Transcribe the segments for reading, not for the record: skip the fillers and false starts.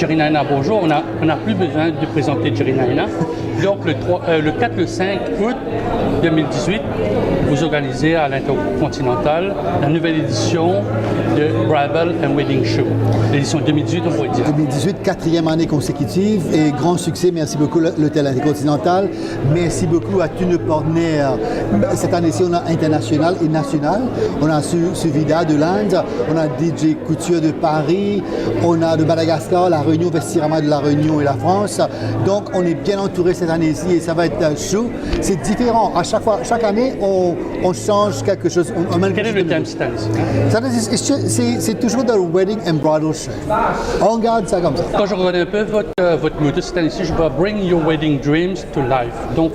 Jerry Naina, bonjour. On n'a plus besoin de présenter Jerry Naina. Donc, le 4 et le 5 août 2018, vous organisez à l'Intercontinental la nouvelle édition de Bridal and Wedding Show. L'édition 2018, on pourrait dire. 2018, quatrième année consécutive et grand succès. Merci beaucoup l'Hôtel Intercontinental. Merci beaucoup à tous nos partenaires. Cette année-ci, on a international et national. On a Suvida de l'Inde, on a DJ Couture de Paris, on a de Madagascar, La Réunion, Vestirama de La Réunion et la France. Donc, on est bien entouré cette année-ci et ça va être chaud. C'est différent. À chaque fois, chaque année, on change quelque chose. Quel est le thème cette année-ci? C'est toujours The Wedding and Bridal Show. On garde ça comme ça. Quand je regarde un peu votre moto cette année-ci, je vois Bring Your Wedding Dreams to Life. Donc,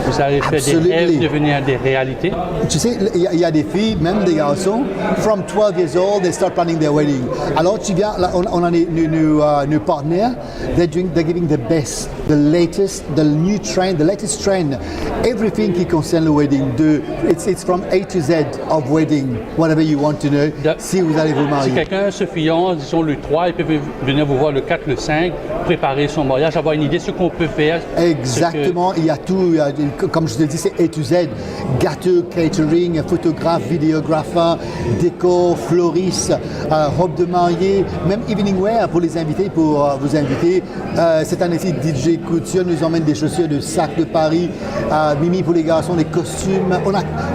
vous avez fait des rêves devenir des réalités. Tu sais, il y a des filles, même des garçons, from 12 years old, they start planning their wedding. Alors, tu viens, là, on a nos partenaires, they're giving the best, the latest, the new trend, the latest trend, everything qui concerne le wedding. It's from A to Z of wedding, whatever you want to know, si vous allez vous marier. Si quelqu'un se fiance, disons le 3, il peut venir vous voir le 4, le 5, préparer son mariage, avoir une idée de ce qu'on peut faire. Exactement, il y a tout, comme je te dis, c'est A to Z, gâteau, catering, photographe, vidéographe, décor, floriste, robe de mariée, même evening wear pour les invités, pour vous inviter. Cette année-ci, DJ Couture nous emmène des chaussures de sac de Paris, Mimi pour les garçons, des costumes.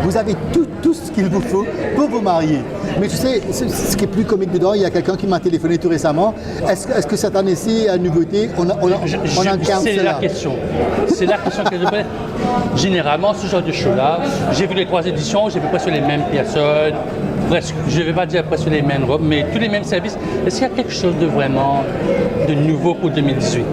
Vous avez tout ce qu'il vous faut pour vous marier. Mais tu sais, ce qui est plus comique dedans, il y a quelqu'un qui m'a téléphoné tout récemment. Est-ce que cette année-ci, à nouveauté, on a un counselor? C'est la question. C'est la question que je pose. Généralement, ce genre de show-là, j'ai vu les 3 éditions, j'ai vu presque les mêmes personnes, presque, je ne vais pas dire presque les mêmes robes, mais tous les mêmes services. Est-ce qu'il y a quelque chose de vraiment de nouveau pour 2018?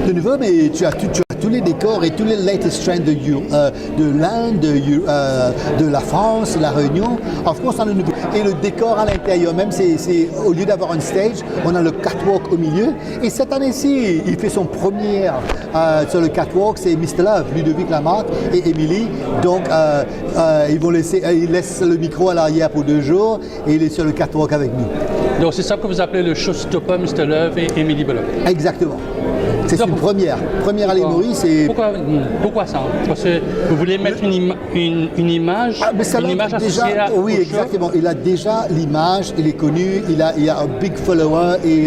De nouveau, mais tu as tous les décors et tous les latest trends de l'Inde, de la France, la Réunion. En France, on a le nouveau. Et le décor à l'intérieur, même, c'est au lieu d'avoir un stage, on a le catwalk au milieu. Et cette année-ci, il fait son première sur le catwalk, c'est Mr. Love, Ludovic Lamarck et Émilie. Donc, ils laissent le micro à l'arrière pour 2 jours et il est sur le catwalk avec nous. Donc, c'est ça que vous appelez le showstopper Mr. Love et Émilie Belloc. Exactement. C'est une première à l'île Maurice. Pourquoi ça? Parce que vous voulez mettre une image, une image associée à... Oui, exactement. Il a déjà l'image, il est connu, il a un big follower. Et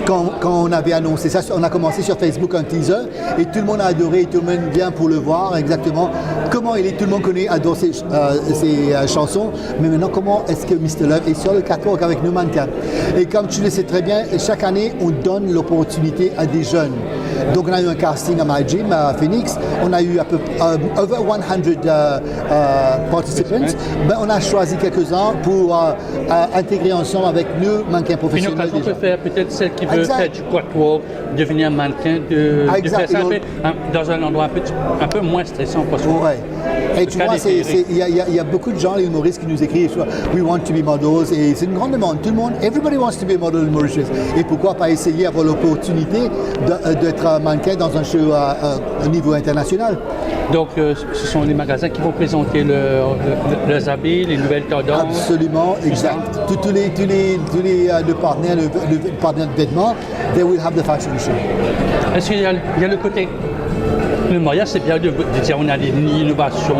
quand on avait annoncé ça, on a commencé sur Facebook un teaser et tout le monde a adoré, tout le monde vient pour le voir exactement comment il est. Tout le monde connaît, adore ses chansons. Mais maintenant, comment est-ce que Mr. Love est sur le catwalk avec nos mannequins? Et comme tu le sais très bien, chaque année, on donne l'opportunité à des jeunes. Donc on a eu un casting à My Gym à Phoenix, on a eu à peu over 100 participants. Ben, on a choisi quelques-uns pour intégrer ensemble avec nous mannequins professionnels. Une occasion de faire peut-être celle qui veut faire du quadwalk, devenir mannequin, de faire ça dans un endroit un peu moins stressant. Parce que et tu vois, il y a beaucoup de gens à l'île Maurice qui nous écrivent « We want to be models » et c'est une grande demande. Tout le monde, everybody wants to be a model in Mauritius. Et pourquoi pas essayer d'avoir l'opportunité d'être mannequin dans un show au niveau international. Donc, ce sont les magasins qui vont présenter leurs habits, les nouvelles tendances. Absolument, exact. Tous les partenaires, le partenaire de vêtements, they will have the fashion show. Est-ce qu'il y a le côté... Le mariage, c'est bien de dire on a des innovations,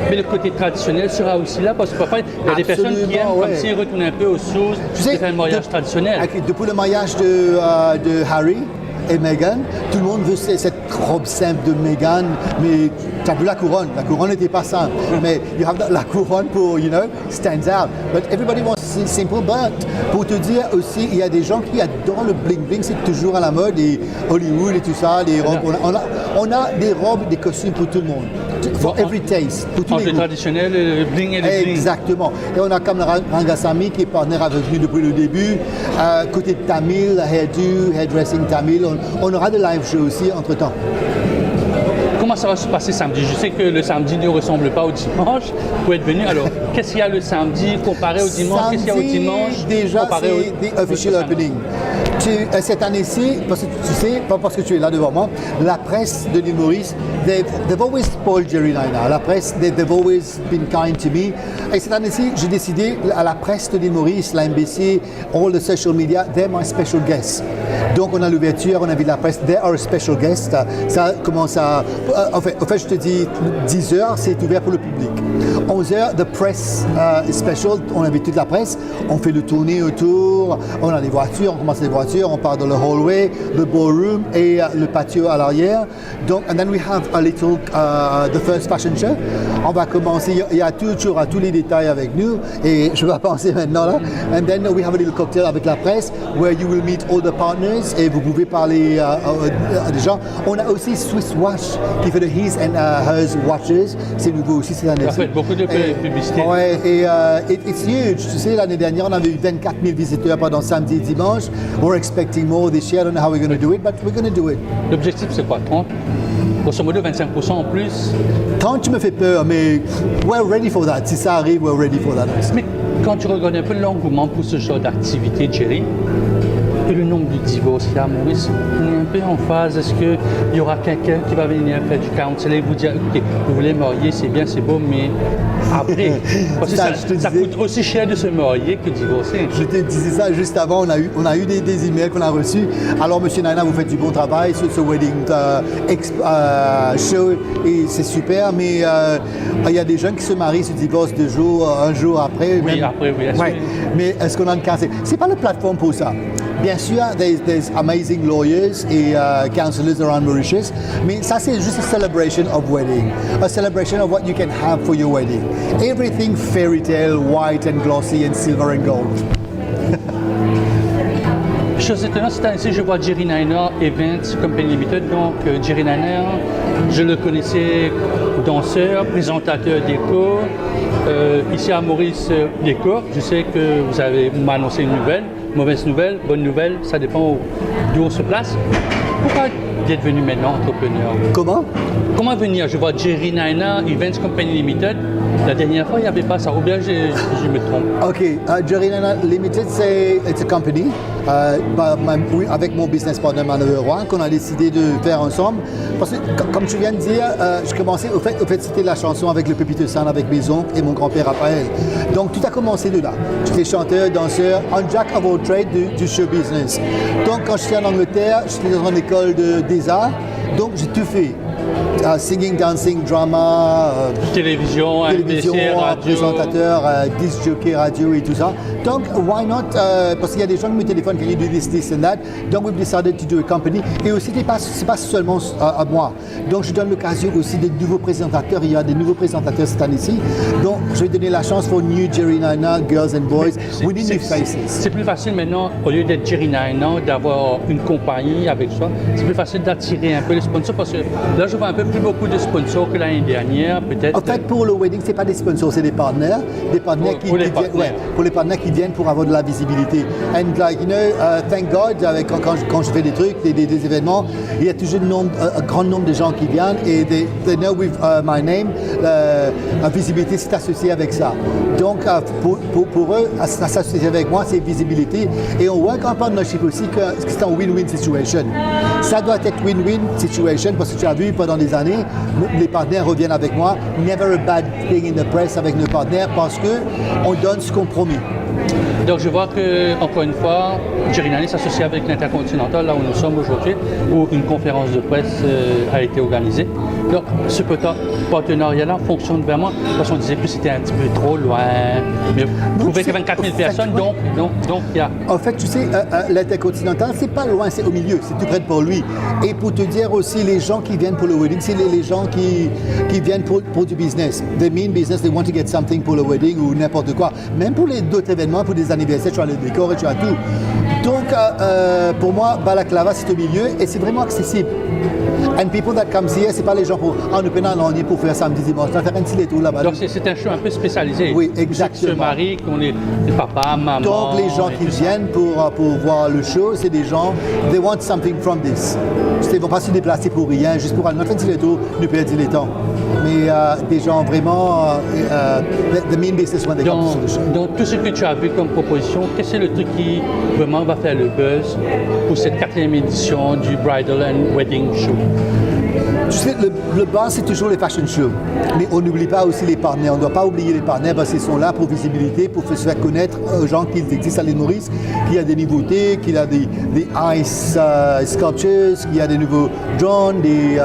mais le côté traditionnel sera aussi là parce que parfois il y a des personnes qui aiment comme s'ils retournent un peu aux sources de un mariage traditionnel. Depuis le mariage de Harry et Meghan, tout le monde veut cette robe simple de Meghan, mais tu as vu la couronne n'était pas simple, mais you have la couronne pour, stands out. But everybody wants simple, but pour te dire aussi, il y a des gens qui adorent le bling-bling, c'est toujours à la mode, et Hollywood et tout ça, les robes, on a des robes, des costumes pour tout le monde. For every taste, pour tous les goûts. Traditionnel, le bling et le bling. Exactement. Et on a Kamala Rangasamy qui est partenaire avec nous depuis le début. Côté Tamil, hairdo, hairdressing Tamil, on aura des live shows aussi entre-temps. Comment ça va se passer samedi? Je sais que le samedi ne ressemble pas au dimanche pour être venu. Alors, qu'est-ce qu'il y a le samedi comparé au dimanche? Qu'est-ce qu'il y a au dimanche déjà, c'est the official opening. Cette année-ci, parce que tu sais, pas parce que tu es là devant moi, la presse de l'île Maurice they've always spoiled Jerry Naina. La presse, they've always been kind to me. Et cette année-ci, j'ai décidé, à la presse de l'île Maurice, la NBC, all the social media, they're my special guests. Donc on a l'ouverture, on invite la presse, they are a special guest. Ça commence à... En fait, je te dis, 10h, c'est ouvert pour le public. 11h, the press is special, on invite toute la presse, on fait le tournée autour, on a les voitures, on commence les voitures, on part dans le hallway, le ballroom et le patio à l'arrière. Donc, and then we have a little, the first fashion show. On va commencer, il y a toujours à tous les détails avec nous et je vais penser maintenant là. And then we have a little cocktail avec la presse where you will meet all the partners et vous pouvez parler à des gens. On a aussi Swiss Watch qui fait de his and hers watches. C'est nouveau aussi cette année. Ça fait beaucoup de publicité. Ouais, et it's huge. Tu sais, l'année dernière, on avait eu 24 000 visiteurs pendant samedi et dimanche. We're expecting more this year. I don't know how we're going to do it, but we're going to do it. L'objectif, c'est quoi? 30? Grosso modo, 25% en plus. 30, tu me fais peur, mais we're ready for that. Si ça arrive, we're ready for that. Mais quand tu regardes un peu l'engouement pour ce genre d'activité, Jerry, et le nombre de divorces qu'il y a à Maurice, on est un peu en phase. Est-ce qu'il y aura quelqu'un qui va venir faire du counseling et vous dire, ok, vous voulez marier, c'est bien, c'est beau, mais après, parce que ça coûte aussi cher de se marier que de divorcer. Je te disais ça juste avant, on a eu des emails qu'on a reçus. Alors, Monsieur Naina, vous faites du bon travail sur ce wedding show et c'est super, mais il y a des jeunes qui se marient, se divorcent un jour après. Oui, même. après, oui. Ouais. Mais est-ce qu'on a une case? C'est pas la plateforme pour ça. Bien sûr, there's amazing lawyers et counselors around Mauritius, mais ça c'est juste a celebration of wedding, a celebration of what you can have for your wedding. Everything fairy tale, white and glossy and silver and gold. Chose étonnante, cette année-ci, je vois Jerry Naina Events Company Limited. Donc, Jerry Naina, je le connaissais danseur, présentateur déco. Ici à Maurice, déco. Je sais que vous avez annoncé une nouvelle, mauvaise nouvelle, bonne nouvelle, ça dépend d'où on se place. Pourquoi vous êtes venu maintenant entrepreneur? Comment venir? Je vois Jerry Naina Events Company Limited. La dernière fois, il n'y avait pas ça. Ou bien je me trompe. OK. Jerry Naina Limited, it's a company. Avec mon business partner Manuel Roy, qu'on a décidé de faire ensemble. Parce que, comme tu viens de dire, je commençais, au fait c'était la chanson avec le Pépito San, avec mes oncles et mon grand-père Raphaël. Donc, tout a commencé de là. J'étais chanteur, danseur, un jack of all trades du show business. Donc, quand j'étais en Angleterre, j'étais dans une école des arts. Donc, j'ai tout fait. Singing, dancing, drama, télévision, radio, présentateur, disc jockey, radio et tout ça. Donc, why not? Parce qu'il y a des gens qui me téléphonent, can you do this and that? Donc, we've decided to do a company. Et aussi, c'est pas seulement à moi. Donc, je donne l'occasion aussi des nouveaux présentateurs. Il y a des nouveaux présentateurs cette année-ci. Donc, je vais donner la chance pour New Jerry Naina, Girls and Boys. We need new faces. C'est plus facile maintenant, au lieu d'être Jerry Naina, d'avoir une compagnie avec soi. C'est plus facile d'attirer un peu les sponsors parce que là, je vois un peu plus beaucoup de sponsors que l'année dernière, peut-être. En fait, pour le wedding, c'est pas des sponsors, c'est des partenaires pour les partenaires qui viennent pour avoir de la visibilité. And like you know, thank God, quand je fais des trucs, des événements, il y a toujours un grand nombre de gens qui viennent et they know with my name, la visibilité c'est associé avec ça. Donc pour eux, s'associer avec moi, c'est visibilité. Et on work en partnership aussi que c'est un win-win situation. Ça doit être win-win situation parce que tu as vu pendant des années, les partenaires reviennent avec moi. Never a bad thing in the press avec nos partenaires parce qu'on donne ce qu'on promet. Donc je vois que, encore une fois, Jerry Naina s'associe avec l'Intercontinental, là où nous sommes aujourd'hui, où une conférence de presse a été organisée. Donc ce partenariat-là fonctionne vraiment, parce qu'on disait que c'était un petit peu trop loin, mais vous trouvez que 24 000 personnes, donc il y a... En fait, tu sais, l'Intercontinental, c'est pas loin, c'est au milieu, c'est tout près pour lui. Et pour te dire aussi, les gens qui viennent pour le wedding, c'est les gens qui viennent pour du business. They mean business, they want to get something pour le wedding ou n'importe quoi. Même pour les d'autres événements, pour des anniversaires, tu as le décor et tu as tout. Donc, pour moi, Balaclava, c'est au milieu et c'est vraiment accessible. And people that come here, c'est pas les gens pour nous prenons un pour faire samedi dimanche. On va faire un petit tout là-bas. Donc c'est un show un peu spécialisé. Oui, exactement. Ceux qui se marient, qu'on est papa, maman. Donc les gens qui viennent pour voir le show, c'est des gens, they want something from this. Ils ne vont pas se déplacer pour rien, juste pour aller faire un petit tour, nous perdre le temps. Mais des gens vraiment, the main business when they come to the show. Donc tout ce que tu as vu comme proposition, qu'est-ce que c'est le truc qui vraiment va faire le buzz pour cette 4e édition du Bridal and Wedding Show? Tu sais, le base, c'est toujours les fashion shows. Mais on n'oublie pas aussi les partenaires. On ne doit pas oublier les partenaires parce qu'ils sont là pour visibilité, pour se faire connaître aux gens qui existent à l'île Maurice, qu'il y a des nouveautés, qu'il y a des ice sculptures, qu'il y a des nouveaux drones, des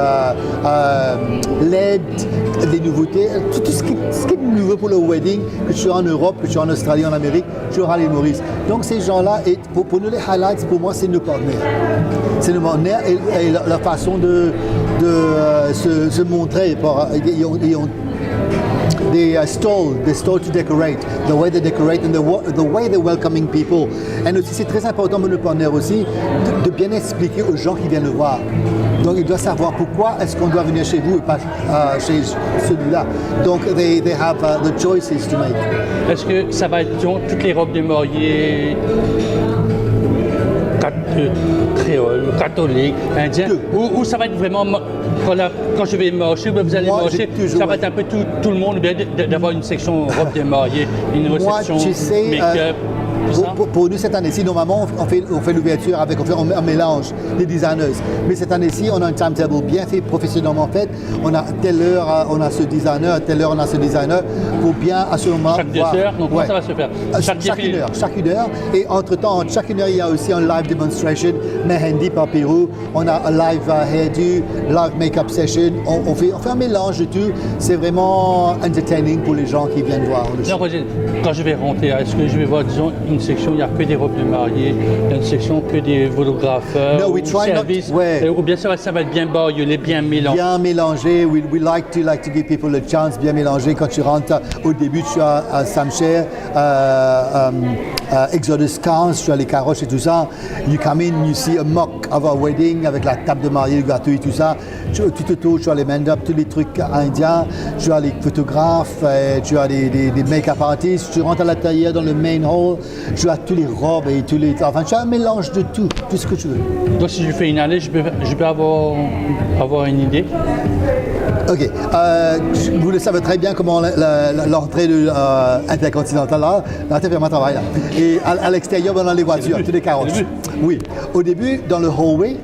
LED, des nouveautés. Tout ce qui est nouveau pour le wedding, que tu sois en Europe, que tu sois en Australie, en Amérique, tu auras à l'île Maurice. Donc ces gens-là, et pour nous les highlights, pour moi, c'est nos partenaires. C'est nos partenaires et la façon de se montrer. Ils ont des stalls to decorate, the way they decorate and the way they're welcoming people. Et aussi, c'est très important pour nos partenaires aussi de bien expliquer aux gens qui viennent le voir. Donc, ils doivent savoir pourquoi est-ce qu'on doit venir chez vous et pas chez celui-là. Donc, they have the choices to make. Est-ce que ça va être toutes les robes de mariée créoles, catholiques, indiens, ou ça va être vraiment, quand je vais marcher, vous allez marcher, ça va être un peu tout le monde, bien d'avoir une section robe de mariée, une réception make-up. Pour nous, cette année-ci, normalement, on fait l'ouverture avec, on mélange les designers. Mais cette année-ci, on a un timetable bien fait, professionnellement fait. On a telle heure, on a ce designer, à telle heure, on a ce designer, pour bien, à ce moment... Chaque 2 heures, donc comment ça va se faire? Chaque une heure. Et entre-temps, entre chaque une heure, il y a aussi un live demonstration, Mehendi par Pérou. On a un live hairdo, live make-up session. On fait un mélange de tout. C'est vraiment entertaining pour les gens qui viennent voir. Non, quand je vais rentrer, est-ce que je vais voir, disons, une section, il n'y a que des robes de mariée, il y a une section que des photographeurs, services, ou bien ça va être bien bariolé, bien mélangé. Bien mélangé, we like to give people a chance, bien mélangé. Quand tu rentres au début, tu as Samcher, Exodus 15, tu as les caroches et tout ça. You come in, you see a mock of a wedding avec la table de mariée, le gâteau et tout ça. Tout autour, tu as les mandap, tous les trucs indiens, tu as les photographes, tu as des make-up artists, tu rentres à l'intérieur dans le main hall, tu as tous les robes et tous les... Enfin, tu as un mélange de tout ce que tu veux. Donc, si je fais une allée, je peux avoir une idée? OK. Vous le savez très bien comment l'entrée de Intercontinental, là t'as fait mon travail, là. Et à l'extérieur, on a les voitures, tous les carottes. Oui. Au début, dans le hallway,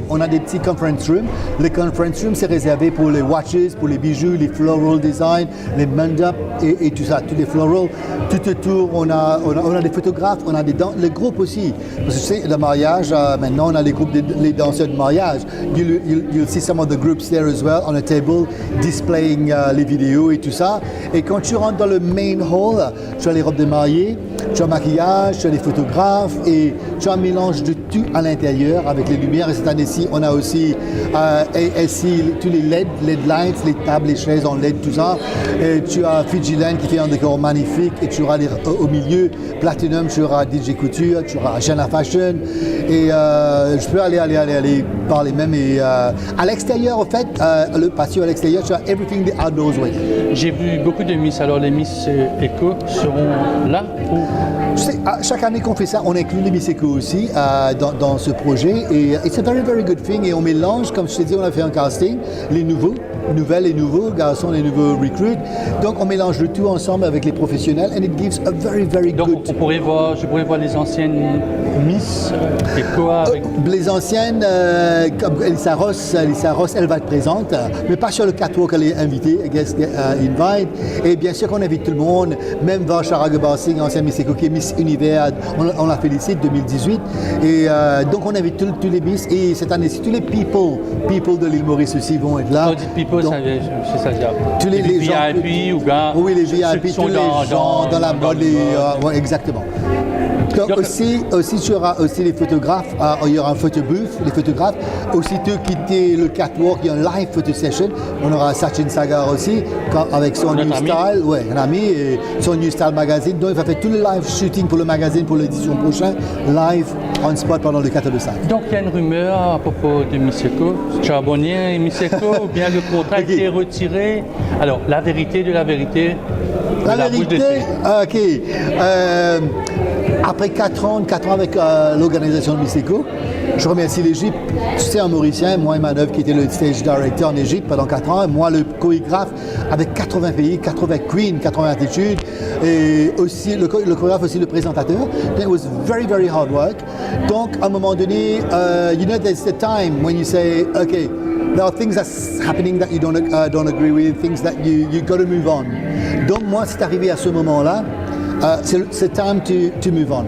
on a des petits conference rooms. Les conference rooms, c'est réservé pour les watches, pour les bijoux, les floral design, les mandap et tout ça, tous les floral. Tout autour, on a des photographes, on a les groupes aussi. Parce que tu sais, le mariage, maintenant, on a les groupes, les danseurs de mariage. You'll see some of the groups there as well, on a table, displaying les vidéos et tout ça. Et quand tu rentres dans le main hall, tu as les robes de mariée, tu as le maquillage, tu as les photographes et tu as un mélange de tout à l'intérieur avec les lumières. Et cette année-ci, on a aussi tous les LED lights, les tables, les chaises en LED, tout ça. Et tu as Fijiland qui fait un décor magnifique et tu auras au milieu Platinum, tu auras DJ Couture, tu auras Shana Fashion. Et je peux aller parler même. Et à l'extérieur, en fait, le patio à l'extérieur, tu as everything the outdoors way. J'ai vu beaucoup de Miss. Alors les Miss Eco seront là ou... Tu sais, chaque année qu'on fait ça, on inclut les Miss Eco aussi dans ce projet. Et it's a very, very good thing. Et on mélange, comme je t'ai dit, on a fait un casting, les nouvelles et nouveaux garçons, les nouveaux recruits. Donc on mélange le tout ensemble avec les professionnels and it gives a very, very good... Donc je pourrais voir les anciennes Miss Eco avec... Les anciennes, comme Elisa Ross, elle va être présente, mais pas sur le catwalk, elle est invitée, guest invite. Et bien sûr qu'on invite tout le monde, même Varshara Gabasing, ancienne Miss Eco, qui est Miss Univers, on la félicite, 2018. Et donc on invite tous les Miss, et cette année-ci, tous les people de l'île Maurice aussi vont être là. People, c'est ça, tous les VIP ou bien... Oui, les VIP, tous les gens dans la mode, ouais, exactement. Donc aussi, tu auras aussi les photographes, il y aura un photobooth, les photographes. Aussitôt quitter le catwalk, il y a un live photo session. On aura Sachin Sagar aussi, avec son New Style, un ami, et son New Style magazine. Donc il va faire tout le live shooting pour le magazine pour l'édition prochaine, live on spot pendant le 4 de 5. Donc il y a une rumeur à propos de Miss Eco, Charbonnier et Miss Eco, ou bien le contrat a été retiré. Alors la vérité de la vérité. La vérité, ok. Après 4 ans avec l'organisation de Miss Eco, je remercie l'Égypte. Tu sais, un Mauricien, moi et Manœuvre, qui était le stage director en Égypte pendant 4 ans, et moi le chorégraphe avec 80 pays, 80 queens, 80 attitudes, et aussi le chorégraphe, aussi le présentateur. It was very, very hard work. Donc, à un moment donné, you know, there's the time when you say, okay, there are things that's happening that you don't agree with, things that you got to move on. Donc moi, c'est arrivé à ce moment-là. C'est time to move on.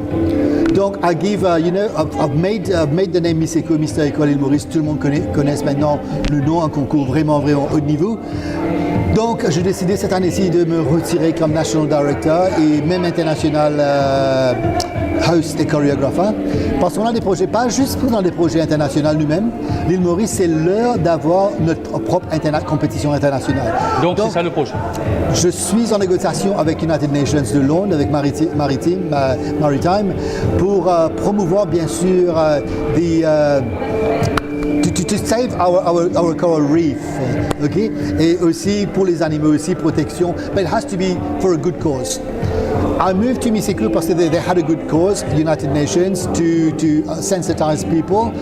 Donc, I give, I've made the name Miss Eco, Mr. Eco à l'île Maurice. Tout le monde connaisse maintenant le nom, un concours vraiment haut niveau. Donc, j'ai décidé cette année-ci de me retirer comme National Director et même international host et chorégraphe. Parce qu'on a des projets, pas juste dans des projets internationaux nous-mêmes. L'île Maurice, c'est l'heure d'avoir notre propre compétition internationale. Donc, c'est ça le projet. Je suis en négociation avec United Nations de Londres, avec Maritime, pour promouvoir bien sûr to save our coral reef, okay? Et aussi pour les animaux, aussi protection, but it has to be for a good cause. I moved to Miss Eco because they had a good cause, United Nations, to sensitize people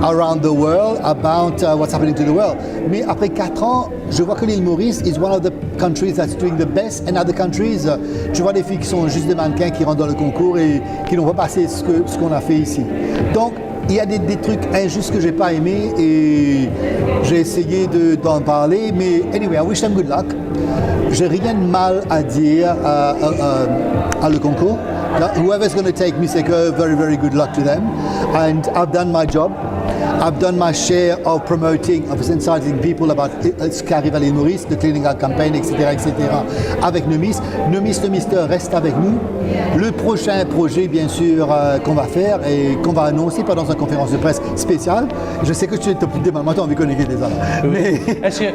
around the world about what's happening to the world. Mais après 4 ans, je vois que l'île Maurice is one of the countries that's doing the best, and other countries, tu vois des filles qui sont juste des mannequins qui rentrent dans le concours et qui n'ont pas passé ce qu'on a fait ici. Donc, il y a des trucs injustes que j'ai pas aimés et j'ai essayé d'en parler, mais anyway, I wish them good luck. J'ai rien de mal à dire à le concours. Whoever's going to take Miss Eco, very, very good luck to them. And I've done my job. I've done my share of promoting, of sensitizing people about ce qui arrive à l'île Maurice, the cleaning up campaign, etc., avec nos Miss. Nos Miss, le Mister reste avec nous. Le prochain projet, bien sûr, qu'on va faire et qu'on va annoncer pendant une conférence de presse spéciale. Je sais que tu es maintenant envie qu'on ait déjà. Mais est-ce que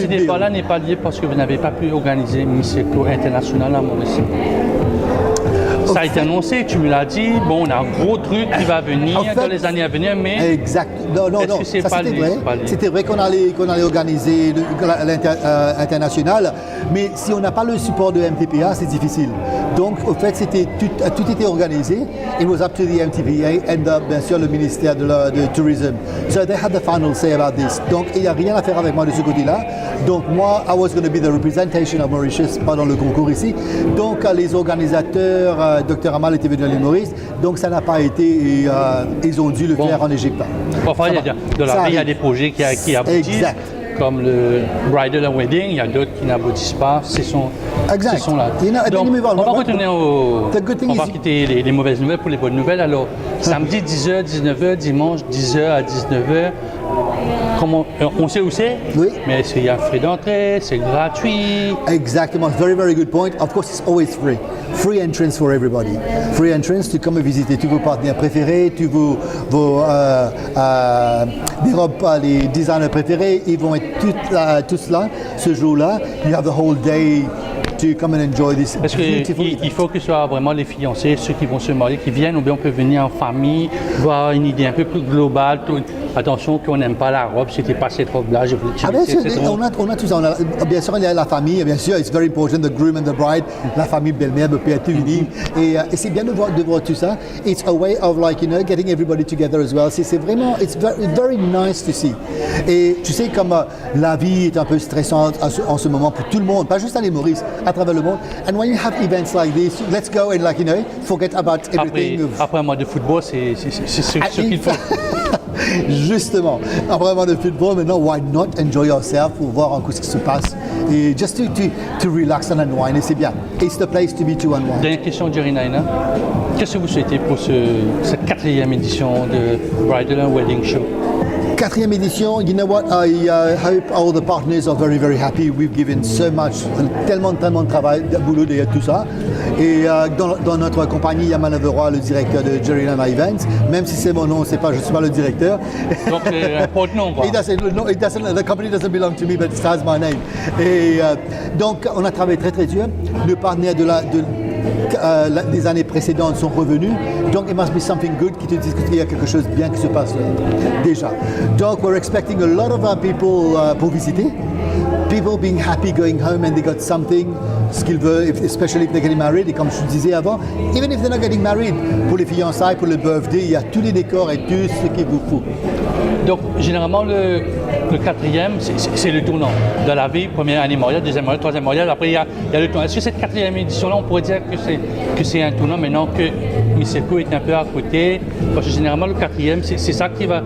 ce débat-là n'est pas lié parce que vous n'avez pas pu organiser Miss Eco international à Maurice? Ça a été annoncé, tu me l'as dit, bon, on a un gros truc qui va venir dans les années à venir, mais... Exact. Non, ça c'était vrai. C'était vrai qu'on allait organiser l'international, mais si on n'a pas le support de MTPA, c'est difficile. Donc, au fait, tout était organisé. It was up to the MTPA and bien sûr le ministère de Tourism. So they had the final say about this. Donc, il n'y a rien à faire avec moi de ce côté-là. Donc, moi, I was going to be the representation of Mauritius pendant le concours ici. Donc, les organisateurs, Dr Amal était venu à l'île Maurice, donc ça n'a pas été et ils ont dû le faire en Égypte. Enfin, il y a des projets qui aboutissent. Exact. Comme le Bridal and Wedding, il y a d'autres qui n'aboutissent pas, ce sont là. Donc, on va retourner on va quitter les mauvaises nouvelles pour les bonnes nouvelles. Alors, samedi 10h, 19h, dimanche 10h à 19h, on sait où c'est, oui. Mais il y a frais d'entrée, c'est gratuit. Exactement, very, very good point. Of course, it's always free. Free entrance for everybody. Free entrance, tu peux visiter tous vos partenaires préférés, tous des robes, les designers préférés, ils vont être tous là, ce jour-là. You have the whole day to come and enjoy this. Parce qu'il faut que ce soit vraiment les fiancés, ceux qui vont se marier, qui viennent, ou bien on peut venir en famille, voir une idée un peu plus globale. Attention qu'on n'aime pas la robe, c'était pas cette robe-là. On a tout ça. Bien sûr, il y a la famille, bien sûr, it's very important, the groom and the bride, la famille belle-mère, peut être unie. Et c'est bien de voir tout ça. It's a way of getting everybody together as well. C'est vraiment, it's very, very nice to see. Et tu sais, comme la vie est un peu stressante en ce moment pour tout le monde, pas juste à l'île Maurice, à travers le monde. And when you have events like this, let's go and forget about everything. Après un mois de football, c'est ce qu'il faut. Justement, après un mois de football, maintenant, why not enjoy yourself pour voir un coup ce qui se passe et just to relax and unwind, et c'est bien. It's the place to be to unwind. Dernière question, Jerry Naina. Qu'est-ce que vous souhaitez pour cette 4e édition de Bridal and Wedding Show? 4e édition, you know what, I hope all the partners are very, very happy. We've given so much, tellement de travail, de boulot derrière tout ça. Et dans notre compagnie, il y a Manœuvre, le directeur de Jerry Naina Events. Même si c'est mon nom, je ne suis pas le directeur. Donc c'est un porte nom, quoi. The company doesn't belong to me, but it has my name. Et donc, on a travaillé très, très dur. Nos partenaires des années précédentes sont revenus, donc it must be something good qui te dit qu'il y a quelque chose de bien qui se passe là, déjà. Donc we're expecting a lot of people pour visiter. People being happy going home and they got something, ce qu'ils veulent, especially if they're getting married. Et comme je disais avant, even if they're not getting married, pour les fiançailles, pour le birthday, il y a tous les décors et tout ce qu'il vous faut. Donc généralement le 4e, c'est le tournant de la vie, première année mariage, deuxième mariage, troisième mariage, après il y a le tournant. Est-ce que cette 4e édition-là, on pourrait dire que c'est un tournant maintenant que Miss Eco est un peu à côté? Parce que généralement le 4e, c'est ça qui va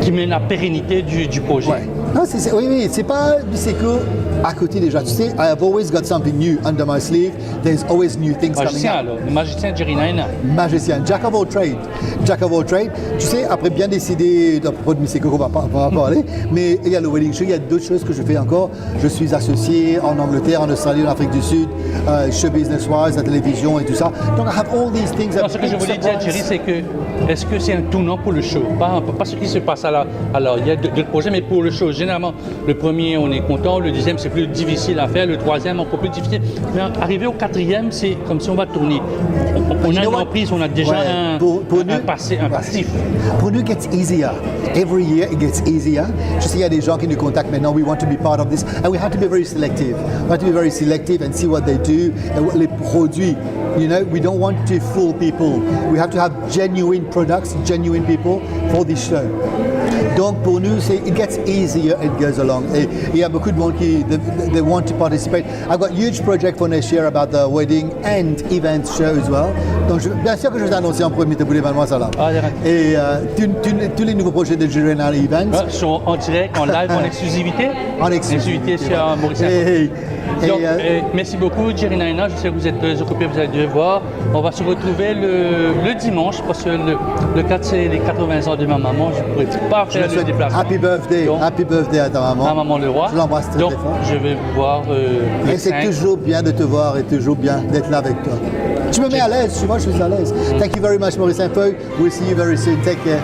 qui mène à la pérennité du projet. Ouais. Non, oui, c'est pas du Seco à côté déjà. Tu sais, I have always got something new under my sleeve. There's always new things coming Magicien up. alors, le magicien Jerry Naina. Magicien, Jack of all trades. Jack of all trades. Tu sais, après bien décider à propos de Miseco, on va pas parler, mais il y a le wedding show, il y a d'autres choses que je fais encore. Je suis associé en Angleterre, en Australie, en Afrique du Sud, show business-wise, la télévision et tout ça. Donc, I have all these things. Non, ce que je voulais dire, Jerry, c'est que est-ce que c'est un tournant pour le show? Pas ce qui se passe alors il y a d'autres projets, mais pour le show, généralement, le premier, on est content, le deuxième, c'est plus difficile à faire, le troisième, encore plus difficile. Mais arrivé au quatrième, c'est comme si on va tourner. On a une reprise, on a déjà un passif. Pour nous, it gets easier. Every year, it gets easier. Je sais, il y a des gens qui nous contactent maintenant, we want to be part of this, and we have to be very selective. We have to be very selective and see what they do, and les produits. You know, we don't want to fool people. We have to have genuine products, genuine people for this show. Donc pour nous, it gets easier, it goes along. Et il y a beaucoup de monde qui they want to participate. I've got a huge project for next year about the wedding and event show as well. Donc bien sûr que je vais annoncer en premier, tu voulais vraiment ça là. Et tous les nouveaux projets de Jerry Naina Events sont en direct, en live, en exclusivité. En exclusivité sur Maurice Info. Donc, merci beaucoup, Jerry Naina. Je sais que vous êtes très occupé, vous allez devoir. On va se retrouver le dimanche parce que le 4, c'est les 80 ans de ma maman. Je ne pourrais pas faire le déplacement. Happy birthday à ta maman. À maman Leroy. Je l'embrasse très fort. Je vais vous voir. Et c'est toujours bien de te voir et toujours bien d'être là avec toi. Tu me mets à l'aise, moi je suis à l'aise. Thank you very much, Maurice Info. We'll see you very soon. Take care.